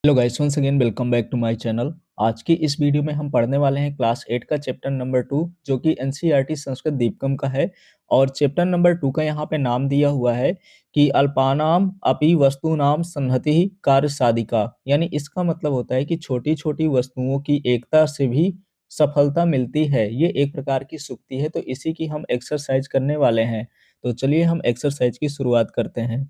Hello guys, once again welcome back to my channel. आज की इस वीडियो में हम पढ़ने वाले हैं क्लास 8 का चैप्टर नंबर 2 जो कि एनसीईआरटी संस्कृत दीपकम का है। और चैप्टर नंबर 2 का यहाँ पे नाम दिया हुआ है कि अल्पानाम अपि वस्तूनाम संहति कार्य साधिका। यानी इसका मतलब होता है कि छोटी छोटी वस्तुओं की एकता से भी सफलता मिलती है। ये एक प्रकार की सूक्ति है, तो इसी की हम एक्सरसाइज करने वाले हैं। तो चलिए हम एक्सरसाइज की शुरुआत करते हैं।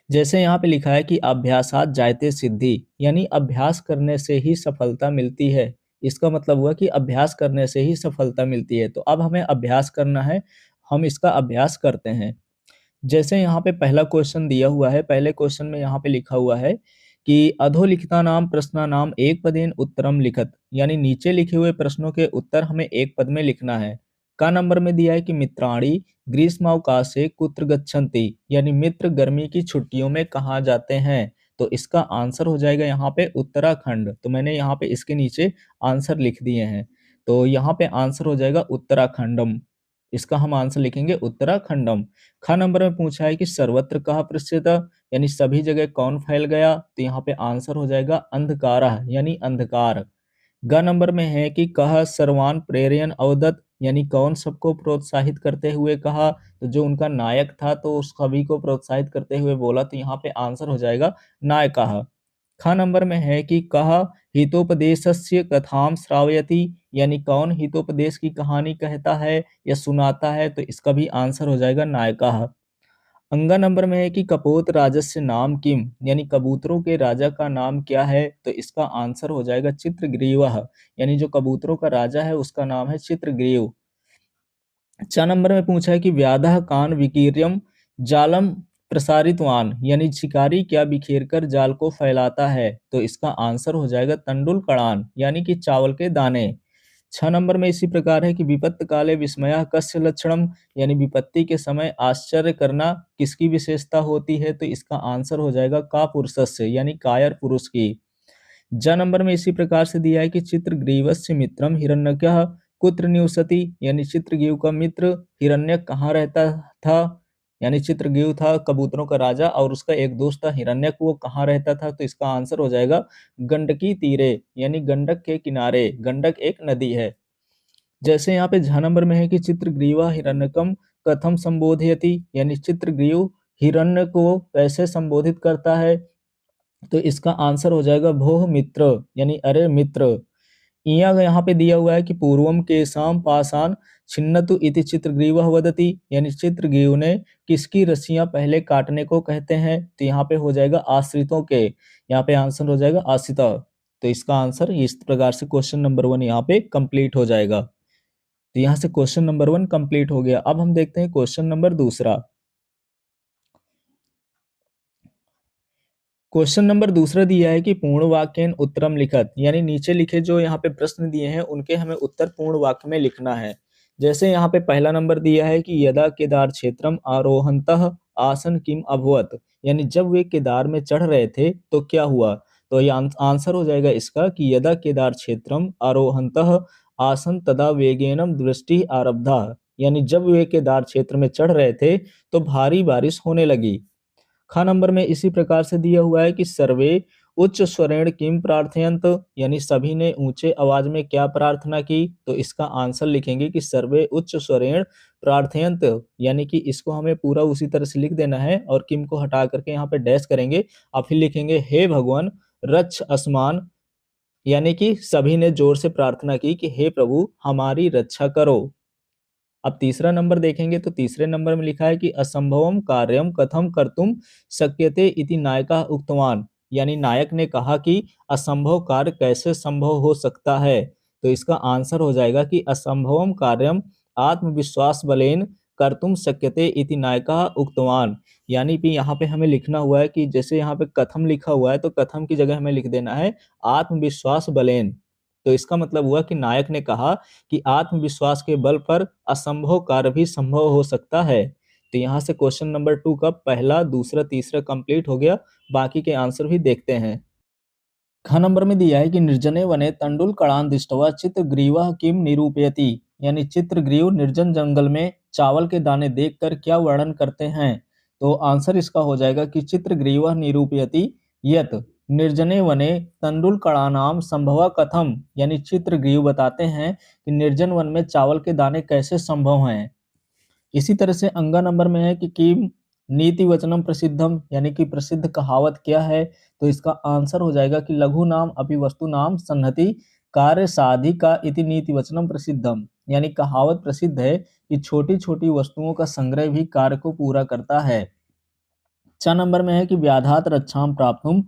जैसे यहाँ पे लिखा है कि अभ्यासात जायते सिद्धि, यानी अभ्यास करने से ही सफलता मिलती है। इसका मतलब हुआ कि अभ्यास करने से ही सफलता मिलती है। तो अब हमें अभ्यास करना है, हम इसका अभ्यास करते हैं। जैसे यहाँ पे पहला क्वेश्चन दिया हुआ है, पहले क्वेश्चन में यहाँ पे लिखा हुआ है कि अधोलिखिता नाम प्रश्न नाम एक पदेन उत्तरम लिखत, यानी नीचे लिखे हुए प्रश्नों के उत्तर हमें एक पद में लिखना है। का नंबर में दिया है कि मित्राणि ग्रीष्मावकाशे कुत्र गच्छन्ति, यानी मित्र गर्मी की छुट्टियों में कहाँ जाते हैं। तो इसका आंसर हो जाएगा यहाँ पे उत्तराखंड। तो मैंने यहाँ पे इसके नीचे आंसर लिख दिए हैं। तो यहाँ पे आंसर हो जाएगा उत्तराखंडम। इसका हम आंसर लिखेंगे उत्तराखंडम। ख नंबर में पूछा है कि सर्वत्र कहाँ प्रस्थित, यानी सभी जगह कौन फैल गया। तो यहाँ पे आंसर हो जाएगा अंधकारः, यानी अंधकार। ग नंबर में है कि कह सर्वान प्रेरयन अवदत, यानी कौन सबको प्रोत्साहित करते हुए कहा। तो जो उनका नायक था तो उस सभी को प्रोत्साहित करते हुए बोला। तो यहाँ पे आंसर हो जाएगा नायकः। ख नंबर में है कि कह हितोपदेशस्य कथाम श्रावयति, यानी कौन हितोपदेश की कहानी कहता है या सुनाता है। तो इसका भी आंसर हो जाएगा नायकः। अंगा नंबर में है कि कपोत राजस्य नाम किम, यानी कबूतरों के राजा का नाम क्या है। तो इसका आंसर हो जाएगा चित्रग्रीवः, यानी जो कबूतरों का राजा है उसका नाम है चित्रग्रीव। 4 नंबर में पूछा है कि व्याधः कान विकीर्यम जालम प्रसारितवान, यानी शिकारी क्या बिखेर कर जाल को फैलाता है। तो इसका आंसर हो जाएगा तंडुल कड़ान, यानी कि चावल के दाने। 6 नंबर में इसी प्रकार है कि विपत्त काले विस्मयः कस्य लक्षणम, यानी विपत्ति के समय आश्चर्य करना किसकी विशेषता होती है। तो इसका आंसर हो जाएगा का पुरुषस्य, यानी कायर पुरुष की। ज नंबर में इसी प्रकार से दिया है कि चित्रग्रीवस्य मित्रम हिरण्यकः कुत्र निवसति, यानी चित्रग्रीव का मित्र हिरण्यक कहाँ रहता था। यानी चित्रग्रीव था कबूतरों का राजा और उसका एक दोस्त था हिरण्यक, वो कहाँ रहता था। तो इसका आंसर हो जाएगा गंडकी तीरे, यानी गंडक के किनारे। गंडक एक नदी है। जैसे यहाँ पे झ नंबर में है कि चित्रग्रीवा हिरण्यकम कथम संबोधयति, यानी चित्रग्रीव हिरण्य को कैसे संबोधित करता है। तो इसका आंसर हो जाएगा भोह मित्र, यानी अरे मित्र। यहाँ पे दिया हुआ है कि पूर्वम केशाम पाषाण छिन्नतु इति चित्रग्रीवः वदति, यानी चित्रग्रीव ने किसकी रस्सियां पहले काटने को कहते हैं। तो यहाँ पे हो जाएगा आश्रितों के। यहाँ पे आंसर हो जाएगा आश्रिता। तो इसका आंसर इस प्रकार से क्वेश्चन नंबर 1 यहाँ पे कंप्लीट हो जाएगा। तो यहाँ से क्वेश्चन नंबर 1 कंप्लीट हो गया। अब हम देखते हैं क्वेश्चन नंबर दूसरा। क्वेश्चन नंबर दूसरा दिया है कि पूर्ण वाक्यन उत्तरम लिखत, यानी नीचे लिखे जो यहाँ पे प्रश्न दिए हैं उनके हमें उत्तर पूर्ण वाक्य में लिखना है। जैसे यहाँ पे पहला नंबर दिया है कि यदा केदार क्षेत्रम आरोहंतः आसन किम अभवत, यानी जब वे केदार में चढ़ रहे थे तो क्या हुआ। तो ये आंसर हो जाएगा इसका कि यदा केदार क्षेत्रम आरोहंतः आसन तदा वेगेनम दृष्टि आरब्धा, यानी जब वे केदार क्षेत्र में चढ़ रहे थे तो भारी बारिश होने लगी। ख नंबर में इसी प्रकार से दिया हुआ है कि सर्वे उच्च स्वरेण किम प्रार्थयंत, यानी सभी ने ऊंचे आवाज में क्या प्रार्थना की। तो इसका आंसर लिखेंगे कि सर्वे उच्च स्वरेण प्रार्थयंत, यानी कि इसको हमें पूरा उसी तरह से लिख देना है और किम को हटा करके यहाँ पे डैश करेंगे और फिर लिखेंगे हे भगवान रक्ष अस्मान, यानी कि सभी ने जोर से प्रार्थना की कि हे प्रभु हमारी रक्षा करो। अब तीसरा नंबर देखेंगे तो तीसरे नंबर में लिखा है कि असंभवम कार्यम कथम कर्तुम शक्यते इति नायकः उक्तवान, यानी नायक ने कहा कि असंभव कार्य कैसे संभव हो सकता है। तो इसका आंसर हो जाएगा कि असंभवम कार्यम आत्मविश्वास बलेन कर्तुम शक्यते इति नायकः उक्तवान, यानी कि यहाँ पे हमें लिखना हुआ है कि जैसे यहाँ पे कथम लिखा हुआ है तो कथम की जगह हमें लिख देना है आत्मविश्वास बलेन। तो इसका मतलब हुआ कि नायक ने कहा कि आत्मविश्वास के बल पर असंभव कार्य भी संभव हो सकता है। तो यहाँ से क्वेश्चन नंबर 2 का पहला दूसरा तीसरा कंप्लीट हो गया। बाकी के आंसर भी देखते हैं। ख नंबर में दिया है कि निर्जने वने तंडुल कणान दृष्ट्वा चित्रग्रीवः किम निरूपयति, यानी चित्रग्रीव निर्जन जंगल में चावल के दाने देखकर क्या वर्णन करते हैं। तो आंसर इसका हो जाएगा कि चित्रग्रीवः निरूपयति यत् निर्जने वने तंडुल कणानाम संभव कथम, यानी चित्रग्रीव बताते हैं कि निर्जन वन में चावल के दाने कैसे संभव हैं। इसी तरह से अंगा नंबर में है कि किम नीति वचनम प्रसिद्धम, यानी कि प्रसिद्ध कहावत क्या है। तो इसका आंसर हो जाएगा कि लघु नाम अपि वस्तु नाम संहति कार्य साधिका इति नीति वचनम प्रसिद्धम, यानी कहावत प्रसिद्ध है कि छोटी छोटी वस्तुओं का संग्रह भी कार्य को पूरा करता है। 6 नंबर में है कि व्याधात रक्षाम प्राप्तुम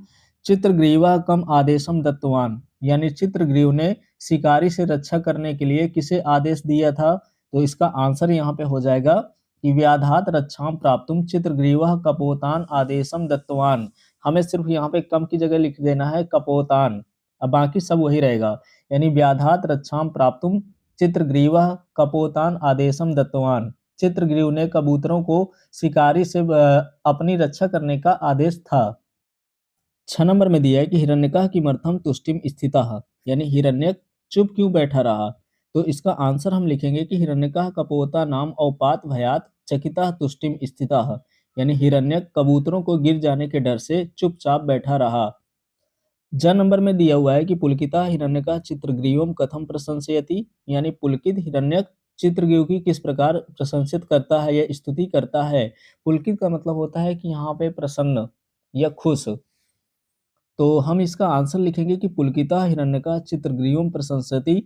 चित्रग्रीवा कम आदेशम दत्तवान, यानी चित्रग्रीव ने शिकारी से रक्षा करने के लिए किसे आदेश दिया था। तो इसका आंसर यहाँ पे हो जाएगा कि व्याधात रक्षाम प्राप्तुम चित्रग्रीवा कपोतान आदेशम दत्तवान। हमें सिर्फ यहाँ पे कम की जगह लिख देना है कपोतान, अब बाकी सब वही रहेगा, यानी व्याधात रक्षाम प्राप्तुम चित्रग्रीवा कपोतान आदेशम दत्तवान। चित्रग्रीव ने कबूतरों को शिकारी से अपनी रक्षा करने का आदेश था। 6 नंबर में दिया है कि हिरण्यकः किमर्थम तुष्टिम स्थितः, यानी हिरण्यक चुप क्यों बैठा रहा। तो इसका आंसर हम लिखेंगे कि हिरण्यकः कपोता नाम औपात भयात चकितः तुष्टिम स्थितः, यानी हिरण्यक कबूतरों को गिर जाने के डर से चुपचाप बैठा रहा। ज नंबर में दिया हुआ है कि पुलकिता हिरण्यकः चित्रग्रीवम कथम प्रशंसयति, यानी पुलकित हिरण्यक चित्रग्रीव की किस प्रकार प्रशंसित करता है या स्तुति करता है। पुलकित का मतलब होता है कि यहाँ पे प्रसन्न या खुश। तो हम इसका आंसर लिखेंगे कि पुलकिता हिरण्यकः चित्रग्रीवम प्रशंसति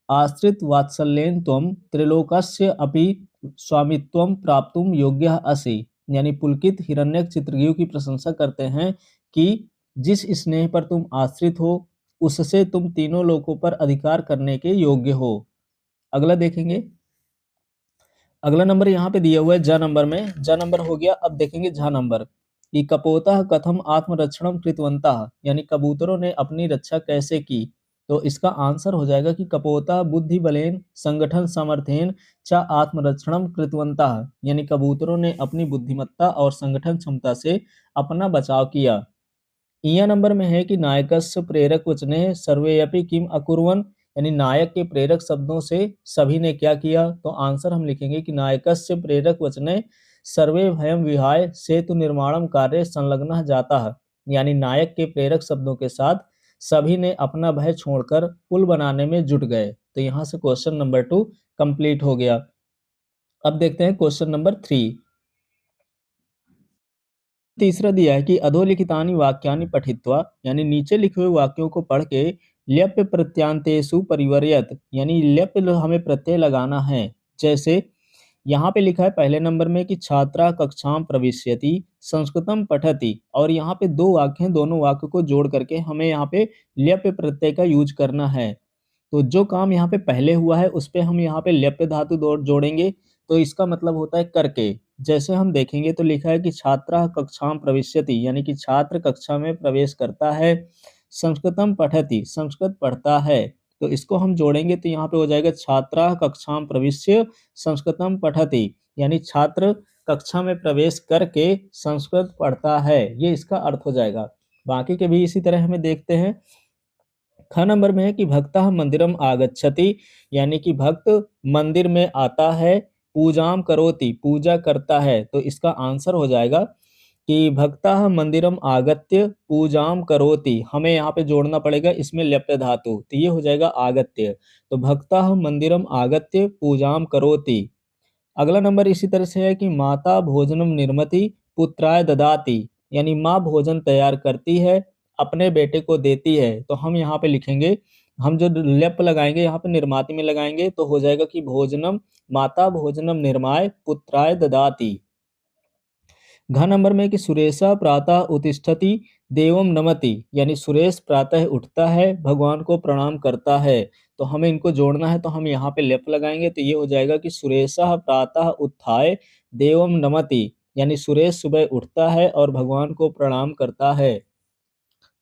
आश्रित वात्सल्येन त्वं त्रिलोकस्य अपि स्वामित्वं प्राप्तुम योग्यः असि, यानी पुलकित हिरण्यक चित्रग्रीव की प्रशंसा करते हैं कि जिस स्नेह पर तुम आश्रित हो उससे तुम तीनों लोकों पर अधिकार करने के योग्य हो। अगला देखेंगे, अगला नंबर यहाँ पे दिया हुआ है ज नंबर में, ज नंबर हो गया। अब देखेंगे झ नंबर कि कपोतः कथम आत्मरक्षणम कृतवन्तः, यानी कबूतरों ने अपनी रक्षा कैसे की। तो इसका आंसर हो जाएगा कि कपोतः बुद्धि बलेन संगठन सामर्थ्येन च आत्मरक्षणम कृतवन्तः, यानी कबूतरों ने अपनी बुद्धिमत्ता और संगठन क्षमता से अपना बचाव किया। इया नंबर में है कि नायकस्य प्रेरक वचने सर्वेयपि किम अकुर्वन्, यानी नायक के प्रेरक शब्दों से सभी ने क्या किया। तो आंसर हम लिखेंगे कि नायकस्य प्रेरक वचने सर्वे भयम विहाय सेतु निर्माणम कार्य संलग्न जाता है, यानी नायक के प्रेरक शब्दों के साथ सभी ने अपना भय छोड़कर पुल बनाने में जुट गए। तो यहाँ से क्वेश्चन नंबर 2 कंप्लीट हो गया। अब देखते हैं क्वेश्चन नंबर 3। तीसरा दिया है कि अधोलिखितानि वाक्यानि पठित्वा, यानी नीचे लिखे हुए वाक्यों को पढ़ के ल्यप्य प्रत्यांतेषु परिवर्यत, यानी ल्यप्य हमें प्रत्यय लगाना है। जैसे यहाँ पे लिखा है पहले नंबर में कि छात्रा कक्षाम प्रविश्यति संस्कृतम पठति, और यहाँ पे दो वाक्य हैं, दोनों वाक्य को जोड़ करके हमें यहाँ पे ल्यप्य प्रत्यय का यूज करना है। तो जो काम यहाँ पे पहले हुआ है उस पे हम यहाँ पे ल्यप्य धातु जोड़ेंगे, तो इसका मतलब होता है करके। जैसे हम देखेंगे तो लिखा है कि छात्रा कक्षाम प्रविश्यति, यानी कि छात्र कक्षा में प्रवेश करता है। संस्कृतम पठति, संस्कृत पढ़ता है। तो इसको हम जोड़ेंगे तो यहाँ पे हो जाएगा छात्रा कक्षाम प्रविश्य संस्कृतम पठति, यानी छात्र कक्षा में प्रवेश करके संस्कृत पढ़ता है, ये इसका अर्थ हो जाएगा। बाकी के भी इसी तरह हमें देखते हैं। ख नंबर में है कि भक्तः मंदिरम आगच्छति, यानी कि भक्त मंदिर में आता है। पूजाम करोति, पूजा करता है। तो इसका आंसर हो जाएगा कि भक्तः मंदिरम आगत्य पूजाम करोति, हमें यहाँ पे जोड़ना पड़ेगा इसमें ल्यप्य धातु, तो ये हो जाएगा आगत्य। तो भक्तः मंदिरम आगत्य पूजाम करोति। अगला नंबर इसी तरह से है कि माता भोजनम निर्मति पुत्राय ददाति, यानी माँ भोजन तैयार करती है अपने बेटे को देती है। तो हम यहाँ पे लिखेंगे, हम जो लेप लगाएंगे यहाँ पे निर्माति में लगाएंगे तो हो जाएगा कि भोजनम माता भोजनम निर्माय पुत्राय ददाति। घ नंबर में कि सुरेशा प्रातः उत्तिष्ठति देवम नमति, यानी सुरेश प्रातः उठता है भगवान को प्रणाम करता है। तो हमें इनको जोड़ना है, तो हम यहाँ पे लेप लगाएंगे तो ये हो जाएगा कि सुरेशः प्रातः उत्थाय देवम नमति, यानी सुरेश सुबह उठता है और भगवान को प्रणाम करता है।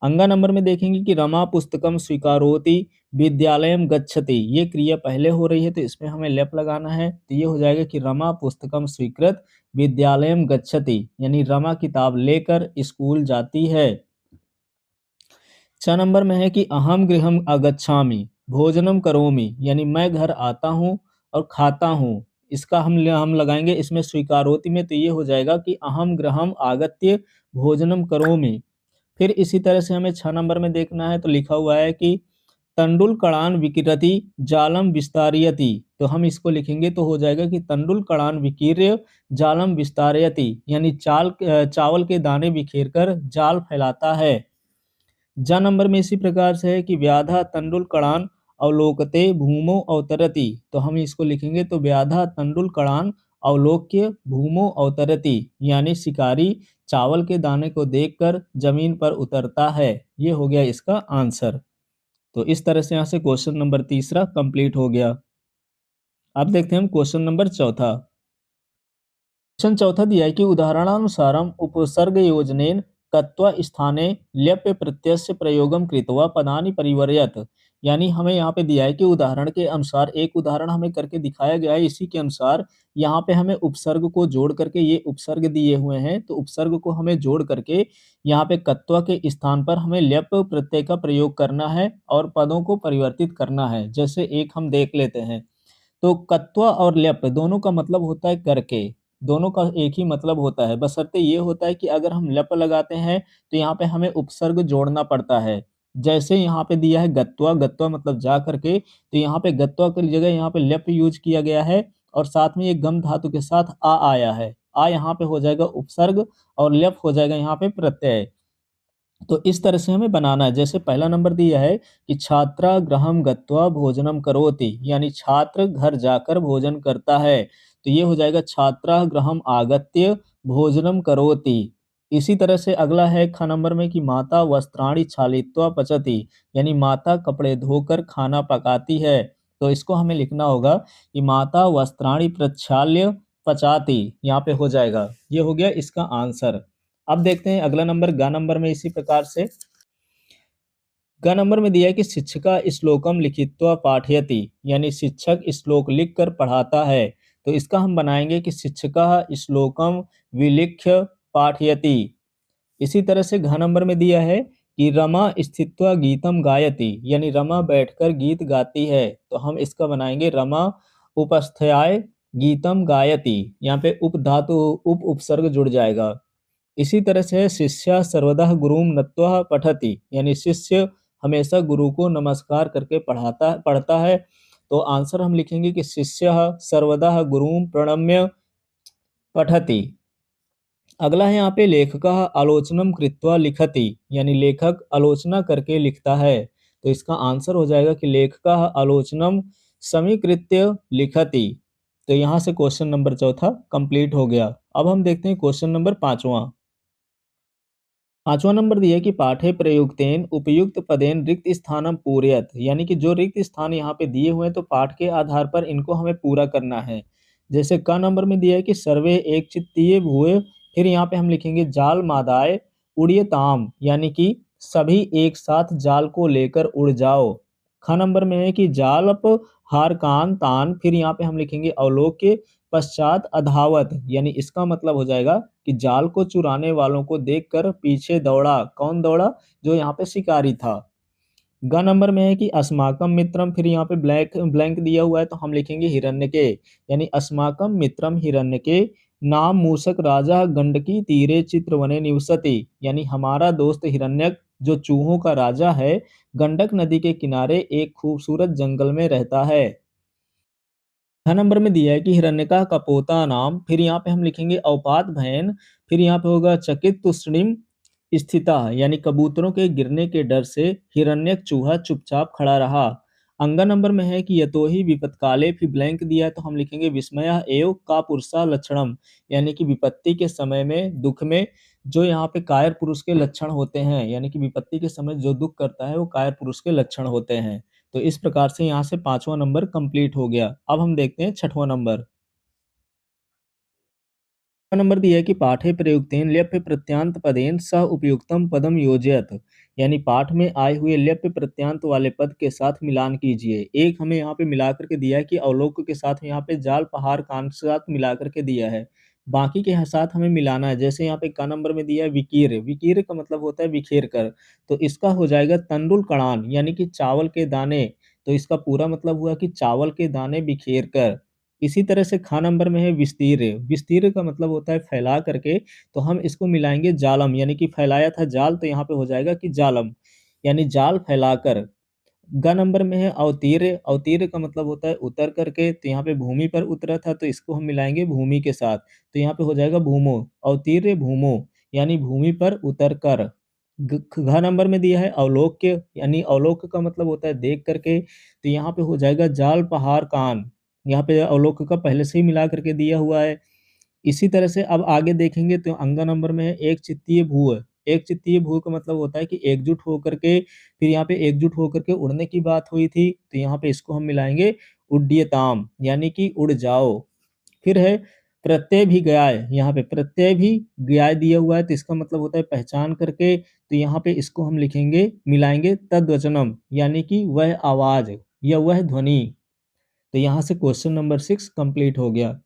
अंगा नंबर में देखेंगे कि रमा पुस्तकम स्वीकारोति विद्यालयम गच्छति, ये क्रिया पहले हो रही है तो इसमें हमें लेप लगाना है। तो ये हो जाएगा कि रमा पुस्तकम स्वीकृत विद्यालयम गच्छति, यानी रमा किताब लेकर स्कूल जाती है। 6 नंबर में है कि अहम गृहम आगच्छामि, भोजनम करोमि, यानी मैं घर आता हूँ और खाता हूँ। इसका हम लगाएँगे इसमें स्वीकारोति में, तो ये हो जाएगा कि अहम गृहम आगत्य भोजनम करोमि। फिर इसी तरह से हमें 6 नंबर में देखना है, तो लिखा हुआ है कि तंडुल कणान विकिरति जालम विस्तारयति, तो हम इसको लिखेंगे तो हो जाएगा कि तंडुल कणान विकीर्य जालम विस्तारयति, यानी चावल के दाने बिखेर कर जाल फैलाता है। ज नंबर में इसी प्रकार से है कि व्याधा तंडुल कणान अवलोकते भूमो अवतरति, तो हम इसको लिखेंगे तो व्याधा तंडुल कणान अवलोक्य भूमो अवतरति, यानी शिकारी चावल के दाने को देखकर जमीन पर उतरता है। ये हो गया इसका आंसर। तो इस तरह से यहाँ से क्वेश्चन नंबर तीसरा कंप्लीट हो गया। अब देखते हैं हम क्वेश्चन नंबर चौथा। क्वेश्चन चौथा दिया है कि उदाहरणानुसारम उपसर्ग योजनेन कत्वा स्थाने ल्यप्य प्रत्ययस्य प्रयोगम कृत्वा पदानि परिवर्यत, यानी हमें यहाँ पे दिया है कि उदाहरण के अनुसार एक उदाहरण हमें करके दिखाया गया है, इसी के अनुसार यहाँ पे हमें उपसर्ग को जोड़ करके, ये उपसर्ग दिए हुए हैं तो उपसर्ग को हमें जोड़ करके यहाँ पे कत्वा के स्थान पर हमें ल्यप प्रत्यय का प्रयोग करना है और पदों को परिवर्तित करना है। जैसे एक हम देख लेते हैं, तो कत्वा और ल्यप दोनों का मतलब होता है करके, दोनों का एक ही मतलब होता है, बशर्ते ये होता है कि अगर हम ल्यप लगाते हैं तो यहाँ पे हमें उपसर्ग जोड़ना पड़ता है। जैसे यहाँ पे दिया है गत्वा, गत्वा मतलब जा करके, तो यहाँ पे गत्वा की जगह यहाँ पे ल्यप यूज किया गया है और साथ में ये गम धातु के साथ आ आया है। आ यहाँ पे हो जाएगा उपसर्ग और ल्यप हो जाएगा यहाँ पे प्रत्यय। तो इस तरह से हमें बनाना है। जैसे पहला नंबर दिया है कि छात्रा गृहम गत्वा भोजनम करोति, यानी छात्र घर जाकर भोजन करता है, तो ये हो जाएगा छात्रा गृहम आगत्य भोजनम करोति। इसी तरह से अगला है ख नंबर में कि माता वस्त्राणि क्षालित्वा पचति, यानी माता कपड़े धोकर खाना पकाती है, तो इसको हमें लिखना होगा कि माता वस्त्राणि प्रक्षाल्य पचाती, यहाँ पे हो जाएगा। ये हो गया इसका आंसर। अब देखते हैं अगला नंबर ग नंबर में इसी प्रकार से ग नंबर में दिया है कि शिक्षिका श्लोकम लिखित्वा पाठयति, यानी शिक्षक श्लोक लिख कर पढ़ाता है, तो इसका हम बनाएंगे कि शिक्षिका श्लोकम विलिख्य पाठयति। इसी तरह से घ नंबर में दिया है कि रमा स्थित्वा गीतम गायति, यानी रमा बैठकर गीत गाती है, तो हम इसका बनाएंगे रमा उपस्थाय गीतम गायति, यहाँ पे उप धातु उप उपसर्ग जुड़ जाएगा। इसी तरह से शिष्य सर्वदा गुरुम नत्वा पठति, यानी शिष्य हमेशा गुरु को नमस्कार करके पढ़ता है, तो आंसर हम लिखेंगे कि शिष्य सर्वदा गुरुम प्रणम्य पठति। अगला है यहाँ पे लेखक आलोचनम कृत्वा लिखति, यानी लेखक आलोचना करके लिखता है, तो इसका आंसर हो जाएगा कि लेखक आलोचनम समीकृत्य लिखति। तो यहाँ से क्वेश्चन नंबर चौथा कंप्लीट हो गया। अब हम देखते हैं क्वेश्चन नंबर पांचवा। पांचवा नंबर दिया है कि पाठे प्रयुक्तेन उपयुक्त पदेन रिक्त स्थानम पूरयत, यानी कि जो रिक्त स्थान यहाँ पे दिए हुए हैं तो पाठ के आधार पर इनको हमें पूरा करना है। जैसे क नंबर में दिया है कि सर्वे एक चित्तीय भूय, फिर यहाँ पे हम लिखेंगे जाल मादाय उड़ियताम, यानी कि सभी एक साथ जाल को लेकर उड़ जाओ। ख नंबर में है कि जालप हार कान तान, फिर यहाँ पे हम लिखेंगे अवलोक्य पश्चात अधावत, यानी इसका मतलब हो जाएगा कि जाल को चुराने वालों को देखकर पीछे दौड़ा। कौन दौड़ा? जो यहाँ पे शिकारी था। ग नंबर में है कि अस्माकम मित्रम, फिर यहाँ पे ब्लैंक ब्लैंक दिया हुआ है तो हम लिखेंगे हिरण्यके, यानी अस्माकम मित्रम हिरण्यके नाम मूषक राजा गंडकी तीरे चित्रवने निवसति, यानी हमारा दोस्त हिरण्यक जो चूहों का राजा है, गंडक नदी के किनारे एक खूबसूरत जंगल में रहता है। छह नंबर में दिया है कि हिरण्यका का पोता नाम, फिर यहाँ पे हम लिखेंगे औपात भैन, फिर यहाँ पे होगा चकित तुष्णिम स्थिता, यानी कबूतरों के गिरने के डर से हिरण्यक चूहा चुपचाप खड़ा रहा। अंगा नंबर में है कि यतोहि विपत्काले, फिर ब्लैंक दिया है तो हम लिखेंगे विस्मया एव का पुरुषा लक्षणम, यानी कि विपत्ति के समय में, दुख में जो यहाँ पे कायर पुरुष के लक्षण होते हैं, यानी कि विपत्ति के समय जो दुख करता है वो कायर पुरुष के लक्षण होते हैं। तो इस प्रकार से यहाँ से पांचवा नंबर कंप्लीट हो गया। अब हम देखते हैं छठवां नंबर। नंबर दिया है कि पाठे प्रयुक्तेन ल्यप्य प्रत्यांत पदेन सह उपयुक्तम पदम योजयत, यानी पाठ में आए हुए ल्यप्य प्रत्यांत वाले पद के साथ मिलान कीजिए। एक हमें यहाँ पे मिला करके दिया है कि अवलोक के साथ यहाँ पे जाल पहाड़ कान के साथ मिला करके दिया है, बाकी के साथ हमें मिलाना है। जैसे यहाँ पे क नंबर में दिया है विकीर्ण, विकीर्ण का मतलब होता है बिखेर कर, तो इसका हो जाएगा तंडुल कड़ान यानी कि चावल के दाने, तो इसका पूरा मतलब हुआ कि चावल के दाने बिखेर कर। इसी तरह से ख नंबर में है विस्तीर्ण, विस्तीर्ण का मतलब होता है फैला करके, तो हम इसको मिलाएँगे जालम यानी कि फैलाया था जाल, तो यहाँ पे हो जाएगा कि जालम, यानी जाल फैलाकर। ग नंबर में है अवतीर्य, अवतीर्य का मतलब होता है उतर करके, तो यहाँ पे भूमि पर उतरा था, तो इसको हम मिलाएँगे भूमि के साथ, तो यहाँ पे हो जाएगा भूमो, अवतीर्य भूमो, यानी भूमि पर उतर कर। घ नंबर में दिया है अवलोक्य, यानी अवलोक्य का मतलब होता है देख करके, तो यहाँ पे हो जाएगा जाल पहाड़ कान, यहाँ पे अवलोक्य का पहले से ही मिला करके दिया हुआ है। इसी तरह से अब आगे देखेंगे तो अंग नंबर में है एक चित्तीय भूह। एक चित्तीय भूह का मतलब होता है कि एकजुट होकर के, फिर यहाँ पे एकजुट होकर के उड़ने की बात हुई थी, तो यहाँ पे इसको हम मिलाएँगे उड्डयताम, यानी कि उड़ जाओ। फिर है प्रत्यभिज्ञाय, यहाँ पे प्रत्यभिज्ञाय दिया हुआ है, तो इसका मतलब होता है पहचान करके, तो यहाँ पे इसको हम लिखेंगे मिलाएँगे तद्वचनम, यानी कि वह आवाज़ या वह ध्वनि। तो यहाँ से क्वेश्चन नंबर 6 कंप्लीट हो गया।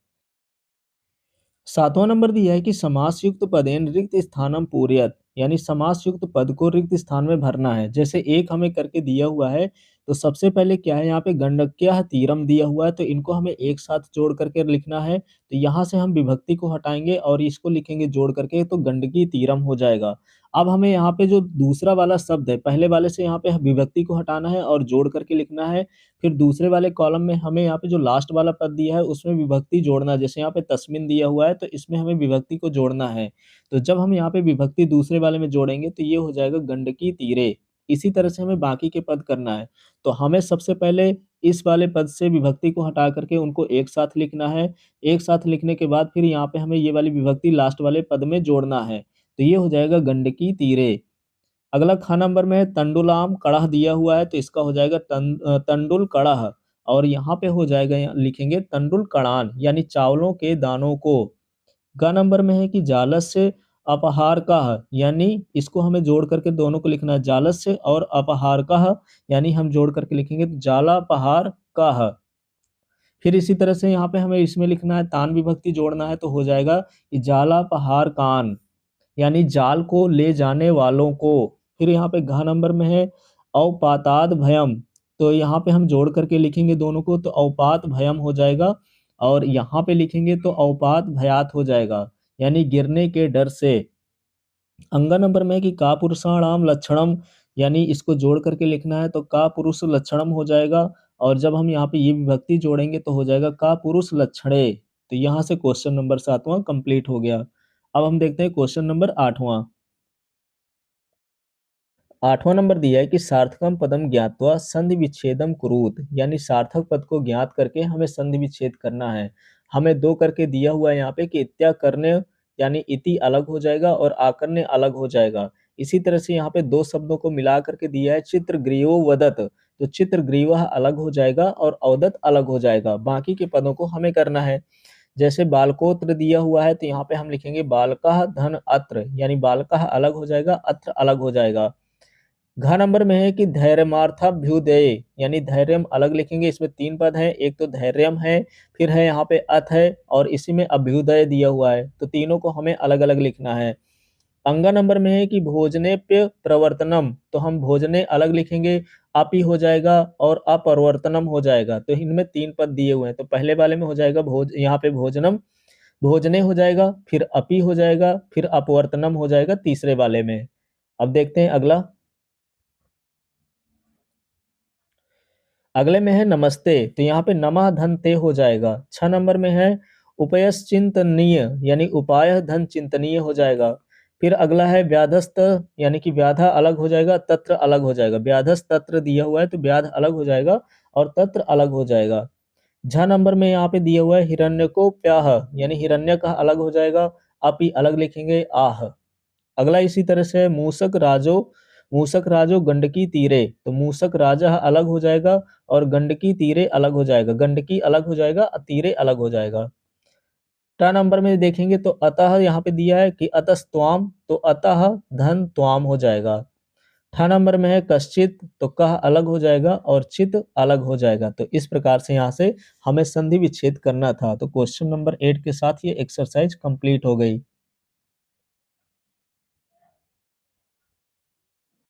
7वाँ नंबर दिया है कि समासयुक्त पदेन रिक्त स्थानम पूरयत, यानी समासयुक्त पद को रिक्त स्थान में भरना है। जैसे एक हमें करके दिया हुआ है, तो सबसे पहले क्या है, यहाँ पे गंडक्यः तीरम दिया हुआ है, तो इनको हमें एक साथ जोड़ करके लिखना है। तो यहाँ से हम विभक्ति को हटाएँगे और इसको लिखेंगे जोड़ करके, तो गंडकी तीरम हो जाएगा। अब हमें यहाँ पे जो दूसरा वाला शब्द है, पहले वाले से यहाँ पे विभक्ति को हटाना है और जोड़ करके लिखना है। फिर दूसरे वाले कॉलम में हमें यहाँ पे जो लास्ट वाला पद दिया है उसमें विभक्ति जोड़ना है। जैसे यहाँ पे तस्मिन दिया हुआ है, तो इसमें हमें विभक्ति को जोड़ना है। तो जब हम यहाँ पे विभक्ति दूसरे वाले में जोड़ेंगे तो ये हो जाएगा गंडकी तीरे। इसी तरह से हमें बाकी के पद करना है। तो हमें सबसे पहले इस वाले पद से विभक्ति को हटा करके उनको एक साथ लिखना है। एक साथ लिखने के बाद फिर यहाँ पे हमें ये वाली विभक्ति लास्ट वाले पद में जोड़ना है। तो ये हो जाएगा गंडकी तीरे। अगला ख नंबर में है तंडुलाम कड़ह दिया हुआ है, तो इसका हो जाएगा तंडुल कड़ह, और यहाँ पे हो जाएगा, लिखेंगे तंडुल कड़ान, यानी चावलों के दानों को। ग नंबर में है कि जालस्य अपहारकः, यानी इसको हमें जोड़ करके दोनों को लिखना है, जालस्य और अपहारकः, यानी हम जोड़ करके लिखेंगे तो जालापहारकः। फिर इसी तरह से यहाँ पे हमें इसमें लिखना है तान विभक्ति जोड़ना है, तो हो जाएगा कि जालापहारकान, यानी जाल को ले जाने वालों को। फिर यहाँ पे घ नंबर में है औपाताद भयम, तो यहाँ पे हम जोड़ करके लिखेंगे दोनों को, तो औपात भयम हो जाएगा, और यहाँ पे लिखेंगे तो औपात भयात हो जाएगा, यानी गिरने के डर से। अंग नंबर में है कि का पुरुषाणाम लक्षणम, यानी इसको जोड़ करके लिखना है, तो का पुरुष लक्षणम हो जाएगा, और जब हम यहाँ पे ये विभक्ति जोड़ेंगे तो हो जाएगा का पुरुष लक्षणे। तो यहाँ से क्वेश्चन नंबर 7वां कंप्लीट हो गया। अब हम देखते हैं क्वेश्चन नंबर 8वां। 8वां नंबर दिया है कि सार्थकम पदम ज्ञात्वा संधि विच्छेदम कुरूत, यानी सार्थक पद को ज्ञात करके हमें संधि विच्छेद करना है। हमें दो करके दिया हुआ है यहाँ पे कि इत्या करने, यानी इति अलग हो जाएगा और आकरने अलग हो जाएगा। इसी तरह से यहाँ पे दो शब्दों को मिला करके दिया है चित्रग्रीवो वदत, तो चित्रग्रीवः अलग हो जाएगा और अवदत अलग हो जाएगा। बाकी के पदों को हमें करना है। जैसे बालकोत्र दिया हुआ है, तो यहाँ पे हम लिखेंगे बालकः धन अत्र, यानी बालकः अलग हो जाएगा, अत्र अलग हो जाएगा। घ नंबर में है कि धैर्यमार्थाभ्युदये, यानी धैर्यम अलग लिखेंगे, इसमें 3 पद हैं, एक तो धैर्यम है, फिर है यहाँ पे अथ है, और इसी में अभ्युदय दिया हुआ है, तो तीनों को हमें अलग-अलग लिखना है। अंग नंबर में है कि भोजनेप्य प्रवर्तनम, तो हम भोजने अलग लिखेंगे, अपि हो जाएगा और अपरवर्तनम हो जाएगा, तो इनमें 3 पद दिए हुए हैं, तो पहले वाले में हो जाएगा यहाँ पे भोजनम, भोजने हो जाएगा, फिर अपि हो जाएगा, फिर अपवर्तनम हो जाएगा तीसरे वाले में। अब देखते हैं अगला। अगले में है नमस्ते, तो यहाँ पे नमः धन ते हो जाएगा। 6 नंबर में है उपयश्चिंतनीय, यानी उपाय धन चिंतनीय हो जाएगा। फिर अगला है व्याधस्त, यानी कि व्याधा अलग हो जाएगा, तत्र अलग हो जाएगा। व्याधस्त तत्र दिया हुआ है, तो व्याध अलग हो जाएगा और तत्र अलग हो जाएगा। झ नंबर में यहाँ पे दिया हुआ है हिरण्यकोप्याह, यानी हिरण्य का अलग हो जाएगा, अपि अलग लिखेंगे आह। अगला इसी तरह से मूसक राजो गंडकी तीरे, तो मूसक राजा अलग हो जाएगा और गंडकी तीरे अलग हो जाएगा, गंडकी अलग हो जाएगा, तीरे अलग हो जाएगा। टा नंबर में देखेंगे तो अतः यहाँ पे दिया है कि अतस्त्वाम, तो अतः धन त्वाम हो जाएगा। ठा नंबर में है कश्चित, तो कह अलग हो जाएगा और चित अलग हो जाएगा। तो इस प्रकार से यहाँ से हमें संधि विच्छेद करना था। तो क्वेश्चन नंबर 8 के साथ ये एक्सरसाइज कंप्लीट हो गई।